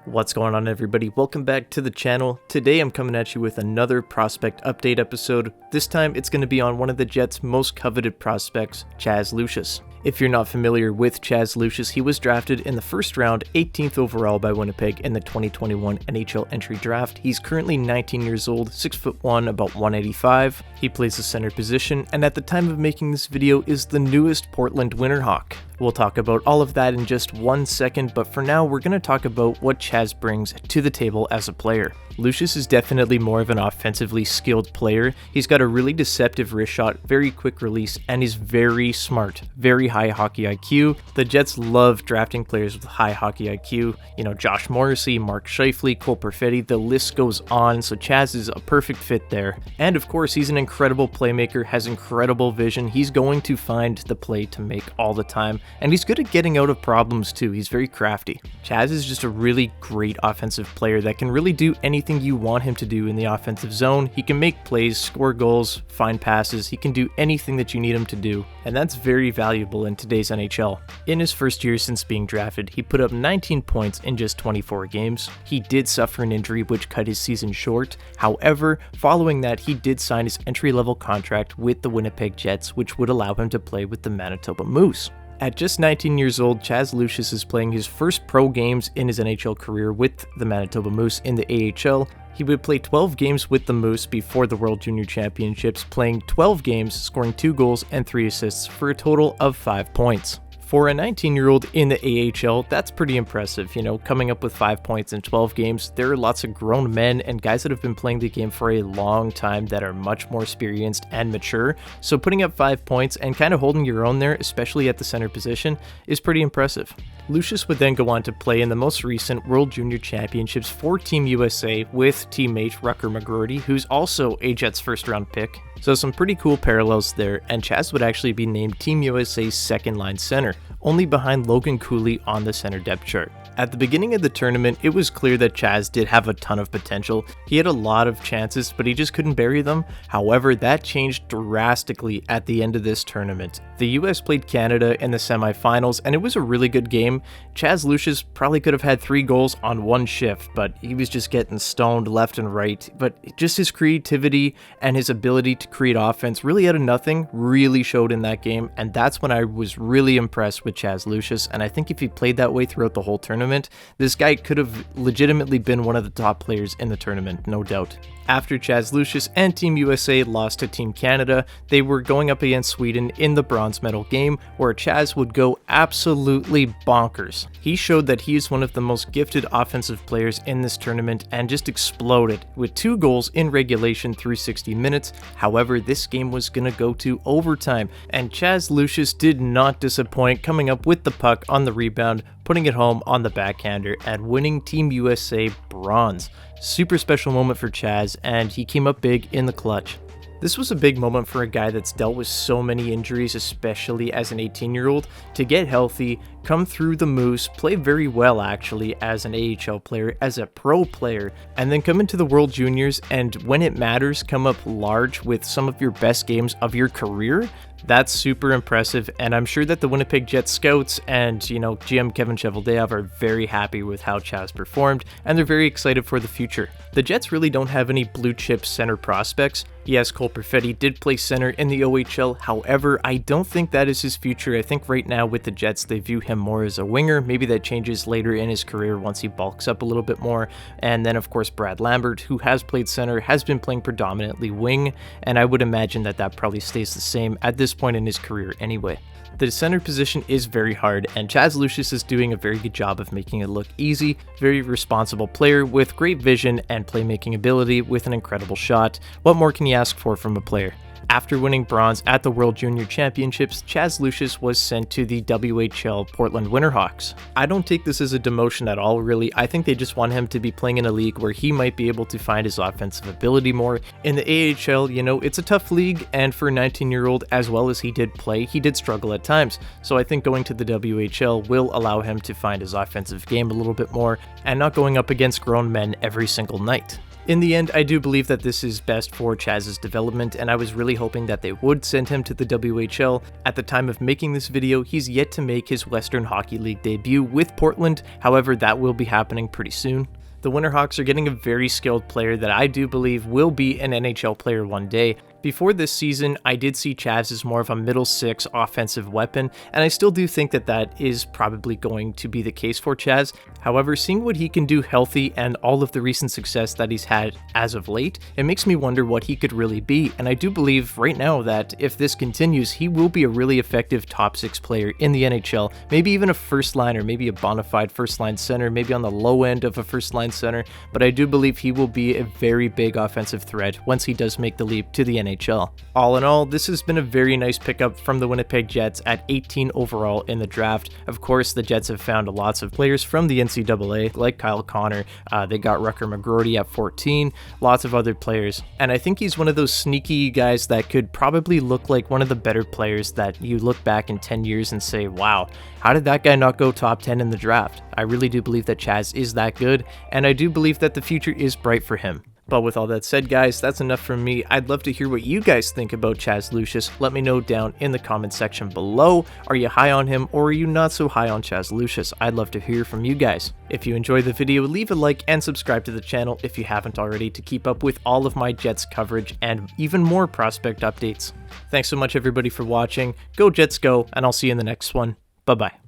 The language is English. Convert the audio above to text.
What's going on, everybody? Welcome back to the channel. Today I'm coming at you with another prospect update episode. This time it's going to be on one of the Jets' most coveted prospects, Chaz Lucius. If you're not familiar with Chaz Lucius, he was drafted in the first round, 18th overall by Winnipeg in the 2021 NHL entry draft. He's currently 19 years old, 6'1", about 185. He plays the center position, and at the time of making this video is the newest Portland Winterhawk. We'll talk about all of that in just 1 second, but for now we're going to talk about what Chaz brings to the table as a player. Lucius is definitely more of an offensively skilled player. He's got a really deceptive wrist shot, very quick release, and he's very smart, very high hockey IQ. The Jets love drafting players with high hockey IQ. You know, Josh Morrissey, Mark Scheifele, Cole Perfetti, the list goes on, so Chaz is a perfect fit there. And of course, he's an incredible playmaker, has incredible vision. He's going to find the play to make all the time, and he's good at getting out of problems too. He's very crafty. Chaz is just a really great offensive player that can really do anything you want him to do in the offensive zone. He can make plays, score goals, find passes. He can do anything that you need him to do, and that's very valuable in today's NHL. In his first year since being drafted, he put up 19 points in just 24 games. He did suffer an injury which cut his season short. However, following that, he did sign his entry-level contract with the Winnipeg Jets, which would allow him to play with the Manitoba Moose. At just 19 years old, Chaz Lucius is playing his first pro games in his NHL career with the Manitoba Moose in the AHL. He would play 12 games with the Moose before the World Junior Championships, playing 12 games, scoring 2 goals and 3 assists for a total of 5 points. For a 19-year-old in the AHL, that's pretty impressive. You know, coming up with 5 points in 12 games, there are lots of grown men and guys that have been playing the game for a long time that are much more experienced and mature. So putting up 5 points and kind of holding your own there, especially at the center position, is pretty impressive. Lucius would then go on to play in the most recent World Junior Championships for Team USA with teammate Rucker McGroarty, who's also a Jets first-round pick. So some pretty cool parallels there, and Chaz would actually be named Team USA's second-line center, only behind Logan Cooley on the center depth chart. At the beginning of the tournament, it was clear that Chaz did have a ton of potential. He had a lot of chances, but he just couldn't bury them. However, that changed drastically at the end of this tournament. The US played Canada in the semifinals, and it was a really good game. Chaz Lucius probably could have had 3 goals on one shift, but he was just getting stoned left and right. But just his creativity and his ability to create offense really out of nothing really showed in that game, and that's when I was really impressed with Chaz Lucius. And I think if he played that way throughout the whole tournament, this guy could have legitimately been one of the top players in the tournament, no doubt. After Chaz Lucius and Team USA lost to Team Canada, they were going up against Sweden in the bronze medal game, where Chaz would go absolutely bonkers. He showed that he is one of the most gifted offensive players in this tournament and just exploded with 2 goals in regulation through 60 minutes. However, this game was going to go to overtime, and Chaz Lucius did not disappoint, coming up with the puck on the rebound, putting it home on the backhander, and winning Team USA bronze. Super special moment for Chaz, and he came up big in the clutch. This was a big moment for a guy that's dealt with so many injuries, especially as an 18-year-old, to get healthy, come through the Moose, play very well actually as an AHL player, as a pro player, and then come into the World Juniors and when it matters, come up large with some of your best games of your career. That's super impressive, and I'm sure that the Winnipeg Jets scouts and, GM Kevin Cheveldayoff are very happy with how Chaz performed, and they're very excited for the future. The Jets really don't have any blue-chip center prospects. Yes, Cole Perfetti did play center in the OHL, however, I don't think that is his future. I think right now with the Jets, they view him more as a winger. Maybe that changes later in his career once he bulks up a little bit more. And then, of course, Brad Lambert, who has played center, has been playing predominantly wing, and I would imagine that that probably stays the same at this point in his career anyway. The center position is very hard, and Chaz Lucius is doing a very good job of making it look easy. Very responsible player with great vision and playmaking ability with an incredible shot. What more can you ask for from a player? After winning bronze at the World Junior Championships, Chaz Lucius was sent to the WHL Portland Winterhawks. I don't take this as a demotion at all, really. I think they just want him to be playing in a league where he might be able to find his offensive ability more. In the AHL, it's a tough league, and for a 19-year-old, as well as he did play, he did struggle at times. So I think going to the WHL will allow him to find his offensive game a little bit more, and not going up against grown men every single night. In the end, I do believe that this is best for Chaz's development, and I was really hoping that they would send him to the WHL. At the time of making this video, he's yet to make his Western Hockey League debut with Portland, however that will be happening pretty soon. The Winterhawks are getting a very skilled player that I do believe will be an NHL player one day. Before this season, I did see Chaz as more of a middle six offensive weapon, and I still do think that that is probably going to be the case for Chaz. However, seeing what he can do healthy and all of the recent success that he's had as of late, it makes me wonder what he could really be, and I do believe right now that if this continues, he will be a really effective top six player in the NHL, maybe even a first liner, maybe a bona fide first line center, maybe on the low end of a first line center, but I do believe he will be a very big offensive threat once he does make the leap to the NHL. All in all, this has been a very nice pickup from the Winnipeg Jets at 18 overall in the draft. Of course, the Jets have found lots of players from the NCAA, like Kyle Connor. They got Rucker McGroarty at 14, lots of other players. And I think he's one of those sneaky guys that could probably look like one of the better players that you look back in 10 years and say, wow, how did that guy not go top 10 in the draft? I really do believe that Chaz is that good, and I do believe that the future is bright for him. But with all that said, guys, that's enough from me. I'd love to hear what you guys think about Chaz Lucius. Let me know down in the comment section below. Are you high on him, or are you not so high on Chaz Lucius? I'd love to hear from you guys. If you enjoyed the video, leave a like and subscribe to the channel if you haven't already to keep up with all of my Jets coverage and even more prospect updates. Thanks so much everybody for watching. Go Jets go, and I'll see you in the next one. Bye-bye.